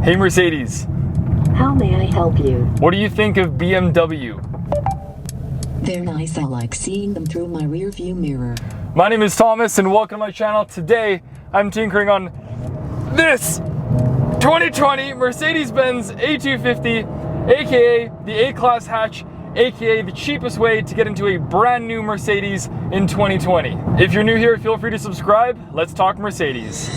Hey Mercedes. How may I help you? What do you think of BMW? They're nice. I like seeing them through my rear view mirror. My name is Thomas and welcome to my channel. Today I'm tinkering on this 2020 Mercedes-Benz A250, aka the A-Class hatch, aka the cheapest way to get into a brand new Mercedes in 2020. If you're new here, feel free to subscribe. Let's talk Mercedes.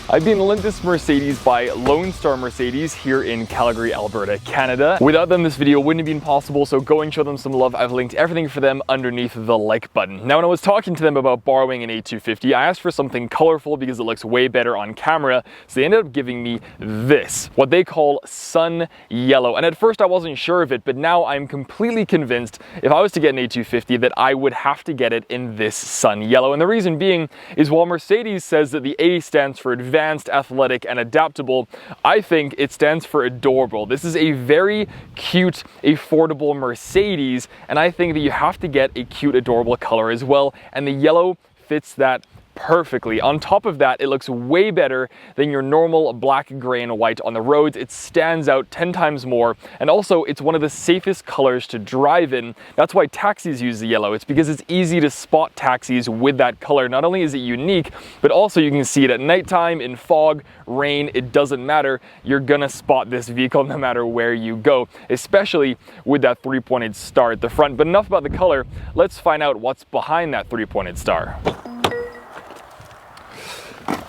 I've been lent this Mercedes by Lone Star Mercedes here in Calgary, Alberta, Canada. Without them, this video wouldn't have been possible, so go and show them some love. I've linked everything for them underneath the like button. Now, when I was talking to them about borrowing an A250, I asked for something colorful because it looks way better on camera, so they ended up giving me this, what they call sun yellow. And at first I wasn't sure of it, but now I'm completely convinced if I was to get an A250 that I would have to get it in this sun yellow. And the reason being is while Mercedes says that the A stands for advanced, athletic, and adaptable, I think it stands for adorable. This is a very cute, affordable Mercedes, and I think that you have to get a cute, adorable color as well, and the yellow fits that perfectly. On top of that, it looks way better than your normal black, gray, and white on the roads. It stands out 10 times more, and also it's one of the safest colors to drive in. That's why taxis use the yellow. It's because it's easy to spot taxis with that color. Not only is it unique, but also you can see it at nighttime, in fog, rain, it doesn't matter. You're gonna spot this vehicle no matter where you go, especially with that three-pointed star at the front. But enough about the color, let's find out what's behind that three-pointed star.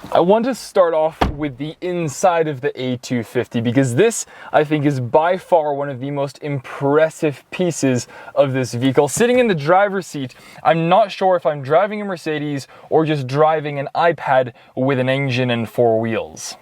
I want to start off with the inside of the A250 because this, I think, is by far one of the most impressive pieces of this vehicle. Sitting in the driver's seat, I'm not sure if I'm driving a Mercedes or just driving an iPad with an engine and four wheels.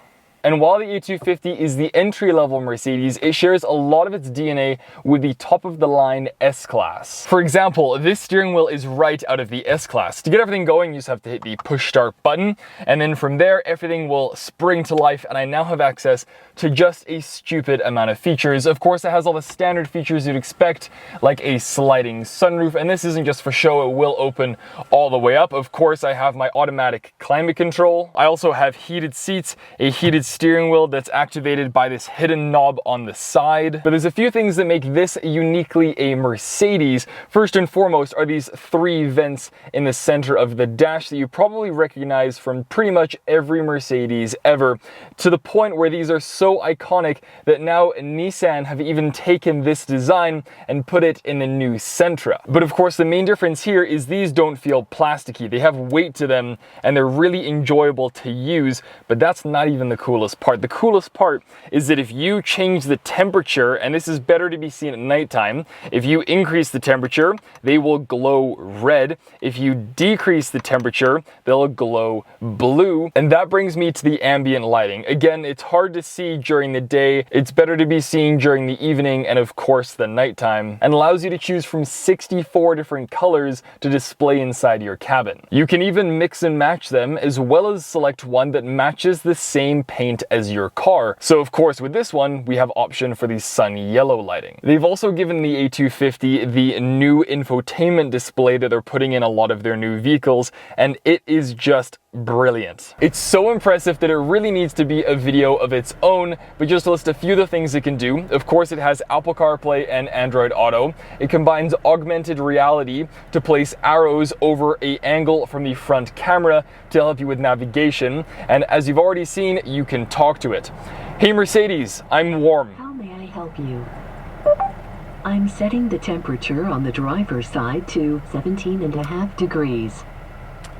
And while the A250 is the entry-level Mercedes, it shares a lot of its DNA with the top-of-the-line S-Class. For example, this steering wheel is right out of the S-Class. To get everything going, you just have to hit the push-start button, and then from there, everything will spring to life, and I now have access to just a stupid amount of features. Of course, it has all the standard features you'd expect, like a sliding sunroof, and this isn't just for show, it will open all the way up. Of course, I have my automatic climate control. I also have heated seats, a heated steering wheel that's activated by this hidden knob on the side. But there's a few things that make this uniquely a Mercedes. First and foremost are these three vents in the center of the dash that you probably recognize from pretty much every Mercedes ever, to the point where these are so iconic that now Nissan have even taken this design and put it in the new Sentra. But of course, the main difference here is these don't feel plasticky. They have weight to them and they're really enjoyable to use, but that's not even the coolest part. The coolest part is that if you change the temperature, and this is better to be seen at nighttime, if you increase the temperature, they will glow red. If you decrease the temperature, they'll glow blue. And that brings me to the ambient lighting. Again, it's hard to see during the day. It's better to be seen during the evening and of course the nighttime, and allows you to choose from 64 different colors to display inside your cabin. You can even mix and match them, as well as select one that matches the same paint as your car. So of course with this one we have option for the sun yellow lighting. They've also given the A250 the new infotainment display that they're putting in a lot of their new vehicles, and it is just brilliant. It's so impressive that it really needs to be a video of its own, but just to list a few of the things it can do. Of course, it has Apple CarPlay and Android Auto. It combines augmented reality to place arrows over an angle from the front camera to help you with navigation, and as you've already seen, you can talk to it. Hey Mercedes, I'm warm. How may I help you? I'm setting the temperature on the driver's side to 17.5 degrees.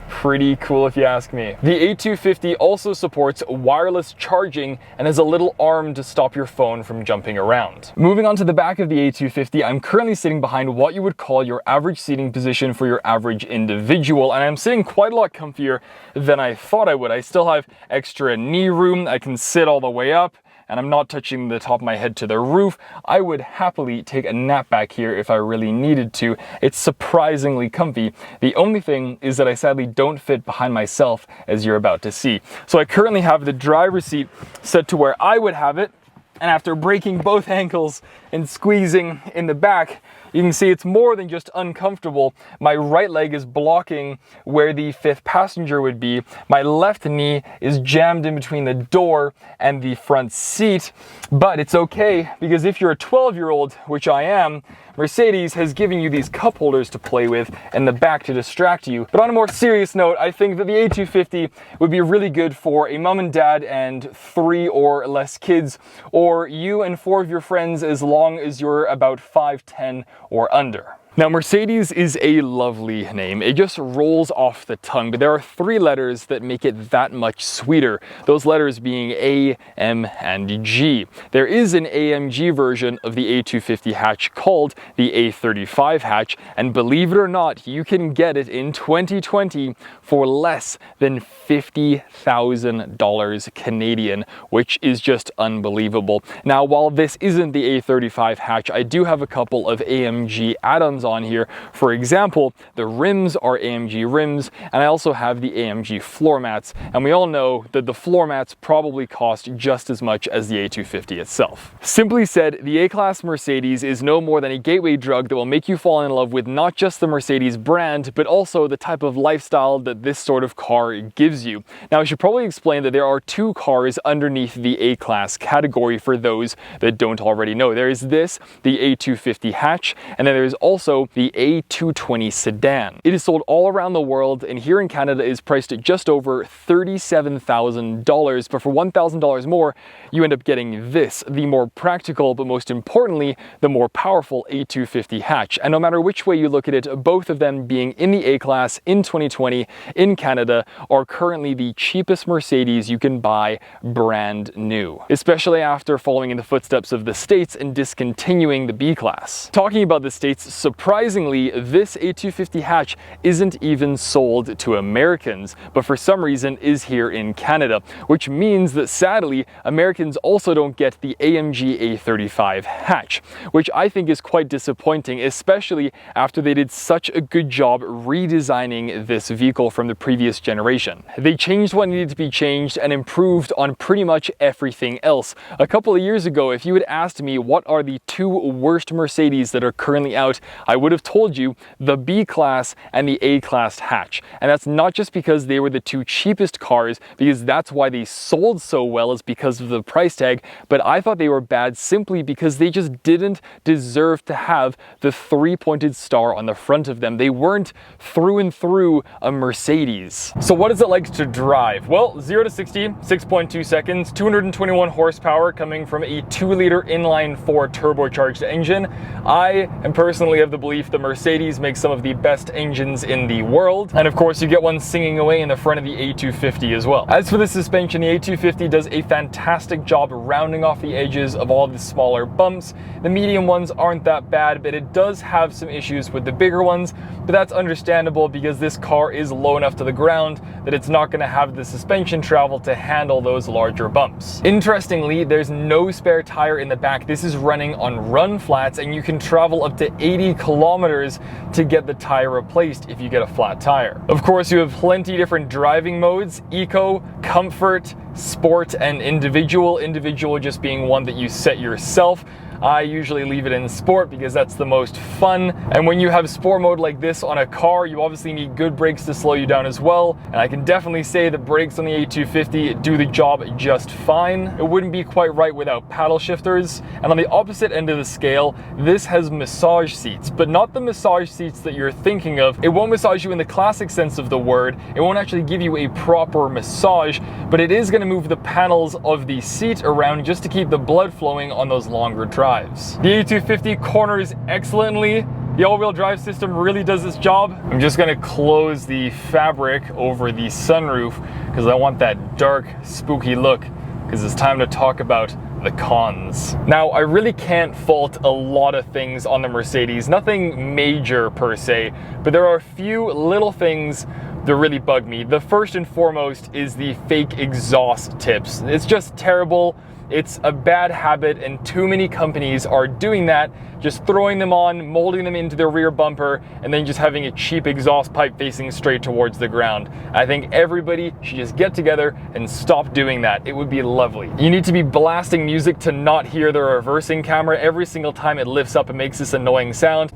Pretty cool if you ask me. The A250 also supports wireless charging and has a little arm to stop your phone from jumping around. Moving on to the back of the A250, I'm currently sitting behind what you would call your average seating position for your average individual, and I'm sitting quite a lot comfier than I thought I would. I still have extra knee room, I can sit all the way up, and I'm not touching the top of my head to the roof. I would happily take a nap back here if I really needed to. It's surprisingly comfy. The only thing is that I sadly don't fit behind myself, as you're about to see. So I currently have the driver's seat set to where I would have it, And after breaking both ankles and squeezing in the back, you can see it's more than just uncomfortable. My right leg is blocking where the fifth passenger would be. My left knee is jammed in between the door and the front seat. But it's okay, because if you're a 12-year-old, which I am, Mercedes has given you these cup holders to play with and the back to distract you. But on a more serious note, I think that the A250 would be really good for a mom and dad and 3 or less kids, or you and 4 of your friends, as long as you're about 5'10" or under. Now, Mercedes is a lovely name. It just rolls off the tongue, but there are 3 letters that make it that much sweeter. Those letters being A, M, and G. There is an AMG version of the A250 hatch called the A35 hatch, and believe it or not, you can get it in 2020 for less than $50,000 Canadian, which is just unbelievable. Now, while this isn't the A35 hatch, I do have a couple of AMG add-ons on here. For example, the rims are AMG rims, and I also have the AMG floor mats, and we all know that the floor mats probably cost just as much as the A250 itself. Simply said, the A-Class Mercedes is no more than a gateway drug that will make you fall in love with not just the Mercedes brand, but also the type of lifestyle that this sort of car gives you. Now, I should probably explain that there are 2 cars underneath the A-Class category for those that don't already know. There is this, the A250 hatch, and then there's also the A220 sedan. It is sold all around the world, and here in Canada is priced at just over $37,000, but for $1,000 more, you end up getting this, the more practical, but most importantly, the more powerful A250 hatch. And no matter which way you look at it, both of them being in the A-Class in 2020 in Canada are currently the cheapest Mercedes you can buy brand new, especially after following in the footsteps of the States and discontinuing the B-Class. Talking about the States, surprisingly, this A250 hatch isn't even sold to Americans, but for some reason is here in Canada, which means that sadly, Americans also don't get the AMG A35 hatch, which I think is quite disappointing, especially after they did such a good job redesigning this vehicle from the previous generation. They changed what needed to be changed and improved on pretty much everything else. A couple of years ago, if you had asked me what are the 2 worst Mercedes that are currently out, I would have told you the B-Class and the A-Class hatch. And that's not just because they were the 2 cheapest cars, because that's why they sold so well, is because of the price tag, but I thought they were bad simply because they just didn't deserve to have the 3-pointed star on the front of them. They weren't through and through a Mercedes. So what is it like to drive? Well, 0 to 60, 6.2 seconds, 221 horsepower coming from a 2-liter inline-4 turbocharged engine. I am personally of the belief that Mercedes makes some of the best engines in the world, and of course you get one singing away in the front of the A250 as well. As for the suspension, the A250 does a fantastic job rounding off the edges of all the smaller bumps. The medium ones aren't that bad, but it does have some issues with the bigger ones, but that's understandable because this car is low enough to the ground that it's not going to have the suspension travel to handle those larger bumps. Interestingly, there's no spare tire in the back. This is running on run flats, and you can travel up to 80 kilometers to get the tire replaced if you get a flat tire. Of course, you have plenty different driving modes: eco, comfort, sport, and individual. Individual just being one that you set yourself. I usually leave it in sport because that's the most fun. And when you have sport mode like this on a car, you obviously need good brakes to slow you down as well. And I can definitely say the brakes on the A250 do the job just fine. It wouldn't be quite right without paddle shifters. And on the opposite end of the scale, this has massage seats, but not the massage seats that you're thinking of. It won't massage you in the classic sense of the word. It won't actually give you a proper massage, but it is going to move the panels of the seat around just to keep the blood flowing on those longer drives. The A250 corners excellently. The all-wheel drive system really does its job. I'm just gonna close the fabric over the sunroof because I want that dark, spooky look, because it's time to talk about the cons. Now, I really can't fault a lot of things on the Mercedes, nothing major per se, but there are a few little things that really bug me. The first and foremost is the fake exhaust tips. It's just terrible. It's a bad habit, and too many companies are doing that, just throwing them on, molding them into their rear bumper, and then just having a cheap exhaust pipe facing straight towards the ground. I think everybody should just get together and stop doing that. It would be lovely. You need to be blasting music to not hear the reversing camera. Every single time it lifts up, it makes this annoying sound.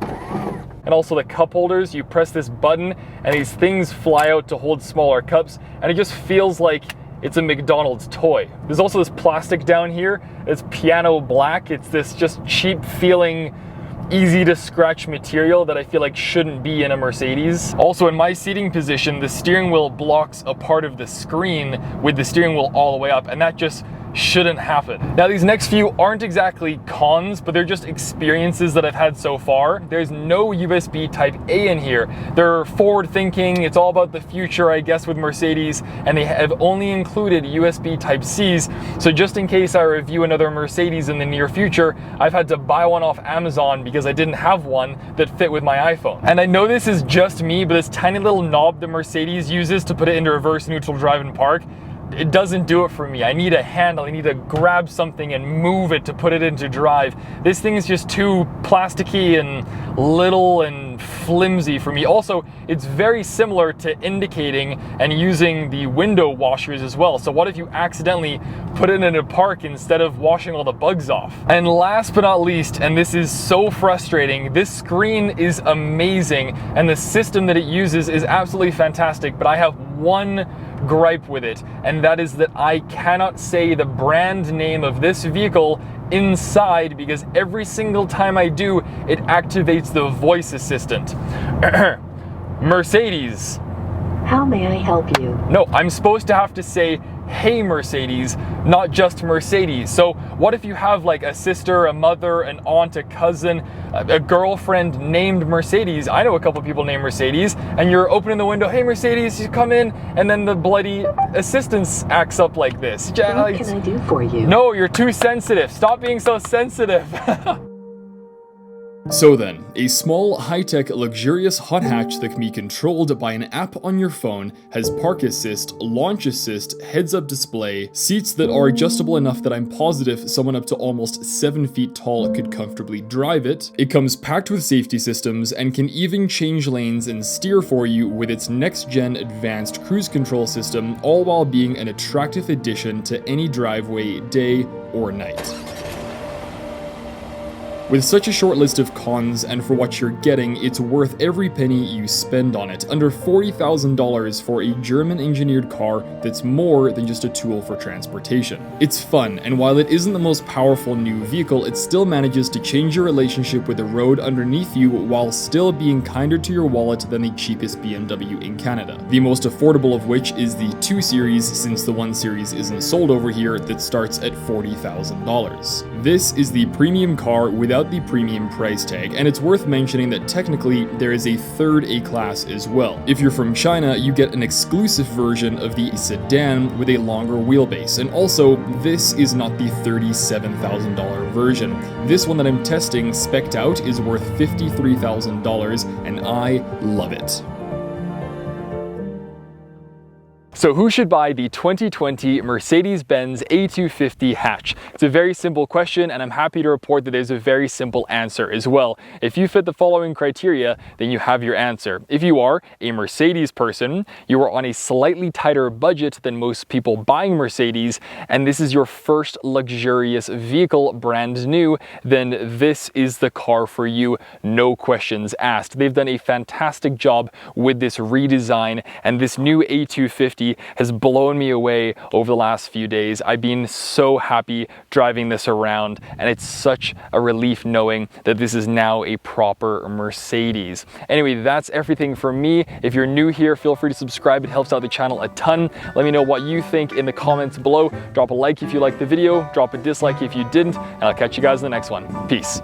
And also the cup holders, you press this button and these things fly out to hold smaller cups, and it just feels like it's a McDonald's toy. There's also this plastic down here. It's piano black. It's this just cheap feeling, easy to scratch material that I feel like shouldn't be in a Mercedes. Also, in my seating position, the steering wheel blocks a part of the screen with the steering wheel all the way up, and that just shouldn't happen. Now, these next few aren't exactly cons, but they're just experiences that I've had so far. There's no USB Type A in here. They're forward thinking, it's all about the future, I guess, with Mercedes, and they have only included USB Type Cs. So just in case I review another Mercedes in the near future, I've had to buy one off Amazon because I didn't have one that fit with my iPhone. And I know this is just me, but this tiny little knob that Mercedes uses to put it into reverse, neutral, drive, and park, it doesn't do it for me. I need a handle, I need to grab something and move it to put it into drive. This thing is just too plasticky and little and flimsy for me. Also, it's very similar to indicating and using the window washers as well. So what if you accidentally put it in a park instead of washing all the bugs off? And last but not least, and this is so frustrating, this screen is amazing and the system that it uses is absolutely fantastic, but I have one gripe with it, and that is that I cannot say the brand name of this vehicle inside, because every single time I do, it activates the voice assistant. Mercedes. How may I help you? No, I'm supposed to have to say, "Hey Mercedes," not just Mercedes. So what if you have like a sister, a mother, an aunt, a cousin, a girlfriend named Mercedes? I know a couple people named Mercedes, and you're opening the window, "Hey Mercedes, you come in," and then the bloody assistant acts up like this. What can I do for you? No, you're too sensitive. Stop being so sensitive. So then, a small, high-tech, luxurious hot hatch that can be controlled by an app on your phone has park assist, launch assist, heads-up display, seats that are adjustable enough that I'm positive someone up to almost 7 feet tall could comfortably drive it. It comes packed with safety systems and can even change lanes and steer for you with its next-gen advanced cruise control system, all while being an attractive addition to any driveway, day or night. With such a short list of cons, and for what you're getting, it's worth every penny you spend on it. Under $40,000 for a German-engineered car that's more than just a tool for transportation. It's fun, and while it isn't the most powerful new vehicle, it still manages to change your relationship with the road underneath you while still being kinder to your wallet than the cheapest BMW in Canada. The most affordable of which is the 2 Series, since the 1 Series isn't sold over here, that starts at $40,000. This is the premium car without the premium price tag, and it's worth mentioning that technically there is a third A-Class as well. If you're from China, you get an exclusive version of the sedan with a longer wheelbase, and also this is not the $37,000 version. This one that I'm testing spec'd out is worth $53,000, and I love it. So who should buy the 2020 Mercedes-Benz A250 hatch? It's a very simple question, and I'm happy to report that there's a very simple answer as well. If you fit the following criteria, then you have your answer. If you are a Mercedes person, you are on a slightly tighter budget than most people buying Mercedes, and this is your first luxurious vehicle brand new, then this is the car for you, no questions asked. They've done a fantastic job with this redesign, and this new A250 has blown me away over the last few days. I've been so happy driving this around, and it's such a relief knowing that this is now a proper Mercedes. Anyway, that's everything from me. If you're new here, feel free to subscribe. It helps out the channel a ton. Let me know what you think in the comments below. Drop a like if you liked the video, drop a dislike if you didn't, and I'll catch you guys in the next one. Peace.